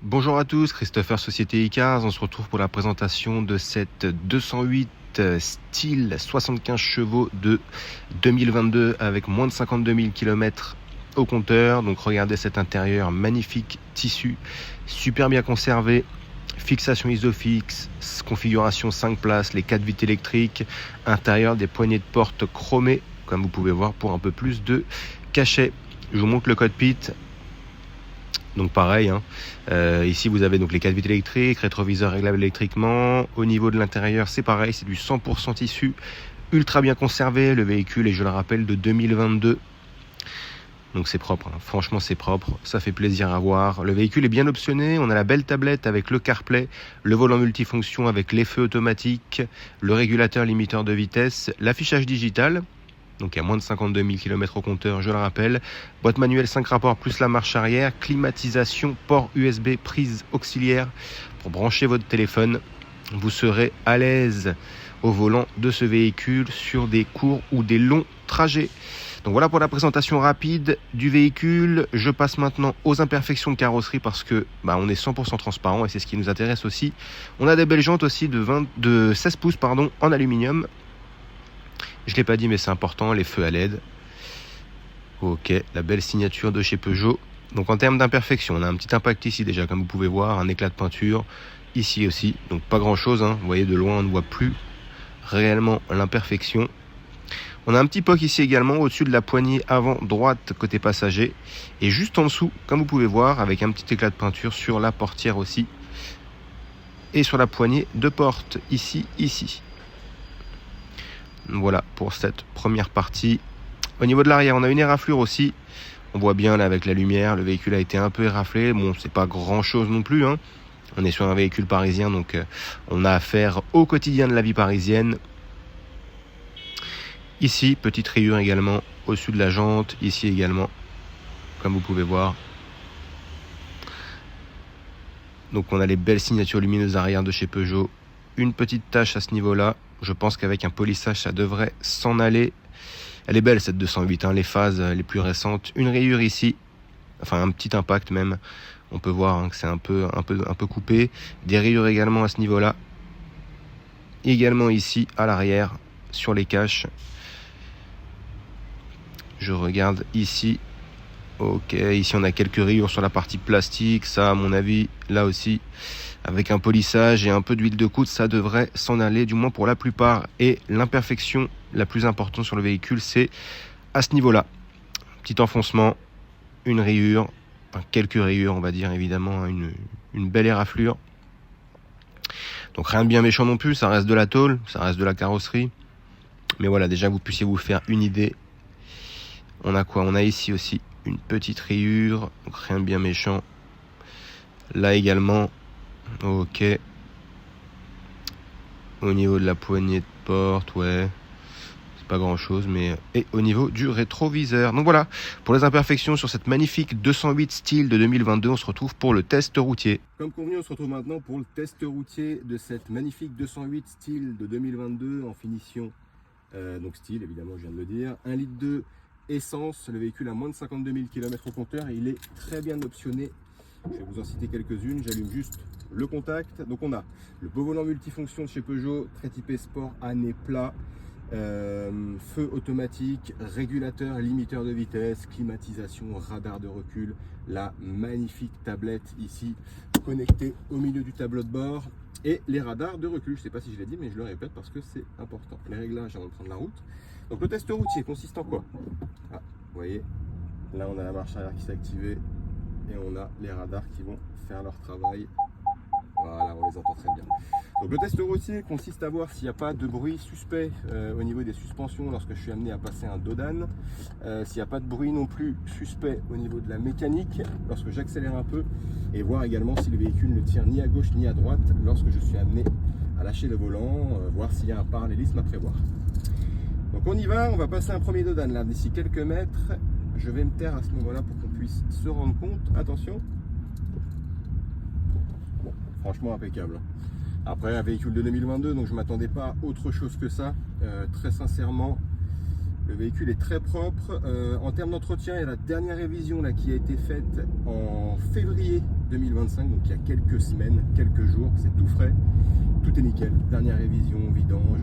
Bonjour à tous, Christopher Société Icars. On se retrouve pour la présentation de cette 208 style 75 chevaux de 2022 avec moins de 52 000 km au compteur. Donc regardez cet intérieur, magnifique tissu, super bien conservé. Fixation Isofix, configuration 5 places, les 4 vitres électriques, intérieur des poignées de porte chromées, comme vous pouvez voir, pour un peu plus de cachet. Je vous montre le cockpit. Donc pareil, ici vous avez donc les 4 vitres électriques, rétroviseur réglable électriquement. Au niveau de l'intérieur, c'est pareil, c'est du 100% tissu, ultra bien conservé. Le véhicule est, je le rappelle, de 2022. Donc c'est propre, franchement c'est propre, ça fait plaisir à voir. Le véhicule est bien optionné, on a la belle tablette avec le CarPlay, le volant multifonction avec les feux automatiques, le régulateur limiteur de vitesse, l'affichage digital. Donc il y a moins de 52 000 km au compteur, je le rappelle. Boîte manuelle 5 rapports plus la marche arrière, climatisation, port USB, prise auxiliaire pour brancher votre téléphone. Vous serez à l'aise au volant de ce véhicule sur des courts ou des longs trajets. Donc voilà pour la présentation rapide du véhicule. Je passe maintenant aux imperfections de carrosserie parce que on est 100% transparent et c'est ce qui nous intéresse aussi. On a des belles jantes aussi de 16 pouces en aluminium. Je ne l'ai pas dit mais c'est important, les feux à LED. Ok, la belle signature de chez Peugeot. Donc en termes d'imperfection, on a un petit impact ici déjà comme vous pouvez voir, un éclat de peinture. Ici aussi, donc pas grand chose, Vous voyez de loin on ne voit plus réellement l'imperfection. On a un petit poc ici également au-dessus de la poignée avant droite côté passager. Et juste en dessous, comme vous pouvez voir, avec un petit éclat de peinture sur la portière aussi. Et sur la poignée de porte, ici. Voilà pour cette première partie. Au niveau de l'arrière, on a une éraflure aussi. On voit bien là avec la lumière, le véhicule a été un peu éraflé. Bon, c'est pas grand chose non plus. On est sur un véhicule parisien, donc on a affaire au quotidien de la vie parisienne. Ici, petite rayure également au-dessus de la jante. Ici également, comme vous pouvez voir. Donc on a les belles signatures lumineuses arrière de chez Peugeot. Une petite tache à ce niveau-là. Je pense qu'avec un polissage, ça devrait s'en aller. Elle est belle cette 208, les phases les plus récentes. Une rayure ici, enfin un petit impact même. On peut voir que c'est un peu coupé. Des rayures également à ce niveau-là. Également ici à l'arrière, sur les caches. Je regarde ici. Ok, ici on a quelques rayures sur la partie plastique. Ça, à mon avis, là aussi, avec un polissage et un peu d'huile de coude, ça devrait s'en aller, du moins pour la plupart. Et l'imperfection la plus importante sur le véhicule, c'est à ce niveau-là. Petit enfoncement, une rayure, quelques rayures, on va dire évidemment, une belle éraflure. Donc rien de bien méchant non plus, ça reste de la tôle, ça reste de la carrosserie. Mais voilà, déjà que vous puissiez vous faire une idée. On a quoi? On a ici aussi une petite rayure, donc rien de bien méchant. Là également, ok. Au niveau de la poignée de porte, ouais, c'est pas grand chose, mais et au niveau du rétroviseur. Donc voilà, pour les imperfections sur cette magnifique 208 style de 2022, on se retrouve pour le test routier. Comme convenu, on se retrouve maintenant pour le test routier de cette magnifique 208 style de 2022 en finition. Donc style, évidemment, je viens de le dire. 1,2 litre essence, le véhicule a moins de 52 000 km au compteur et il est très bien optionné. Je vais vous en citer quelques-unes, j'allume juste le contact. Donc on a le beau volant multifonction de chez Peugeot, très typé sport, année plat, feu automatique, régulateur, limiteur de vitesse, climatisation, radar de recul, la magnifique tablette ici connectée au milieu du tableau de bord et les radars de recul. Je ne sais pas si je l'ai dit mais je le répète parce que c'est important. Les réglages avant de prendre la route. Donc le test routier consiste en quoi? Vous voyez, là on a la marche arrière qui s'est activée et on a les radars qui vont faire leur travail. Voilà, on les entend très bien. Donc le test routier consiste à voir s'il n'y a pas de bruit suspect au niveau des suspensions lorsque je suis amené à passer un dodan. S'il n'y a pas de bruit non plus suspect au niveau de la mécanique lorsque j'accélère un peu. Et voir également si le véhicule ne tire ni à gauche ni à droite lorsque je suis amené à lâcher le volant. Voir s'il y a un parallélisme à prévoir. Donc on y va, on va passer un premier dodan là d'ici quelques mètres. Je vais me taire à ce moment-là pour qu'on puisse se rendre compte. Attention. Bon, franchement impeccable. Après un véhicule de 2022, donc je ne m'attendais pas à autre chose que ça. Très sincèrement, le véhicule est très propre. En termes d'entretien, il y a la dernière révision là, qui a été faite en février 2025, donc il y a quelques semaines, quelques jours, c'est tout frais, tout est nickel, dernière révision, vidange,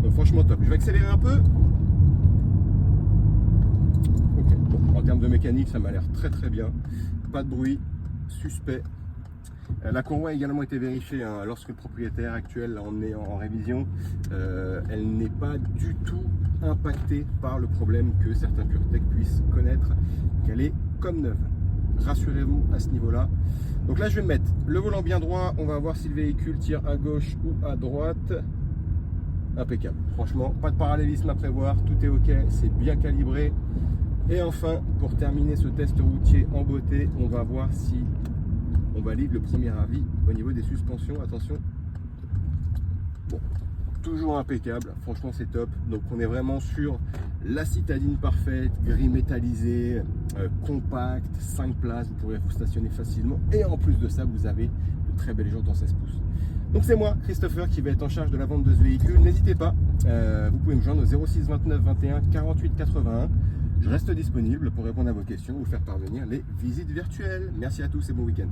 donc franchement top. Je vais accélérer un peu. Ok, bon, en termes de mécanique, ça m'a l'air très très bien, pas de bruit, suspect. La courroie a également été vérifiée hein, lorsque le propriétaire actuel l'a emmené en révision. Elle n'est pas du tout impactée par le problème que certains PureTech puissent connaître. Elle est comme neuve. Rassurez-vous à ce niveau-là. Donc là, je vais me mettre le volant bien droit. On va voir si le véhicule tire à gauche ou à droite. Impeccable. Franchement, pas de parallélisme à prévoir. Tout est OK. C'est bien calibré. Et enfin, pour terminer ce test routier en beauté, on va voir si on valide le premier avis au niveau des suspensions. Attention. Bon, toujours impeccable. Franchement, c'est top. Donc, on est vraiment sur la citadine parfaite, gris métallisé, compact, 5 places. Vous pourrez vous stationner facilement. Et en plus de ça, vous avez de très belles jantes en 16 pouces. Donc, c'est moi, Christopher, qui va être en charge de la vente de ce véhicule. N'hésitez pas. Vous pouvez me joindre au 06 29 21 48 81. Je reste disponible pour répondre à vos questions, vous faire parvenir les visites virtuelles. Merci à tous et bon week-end.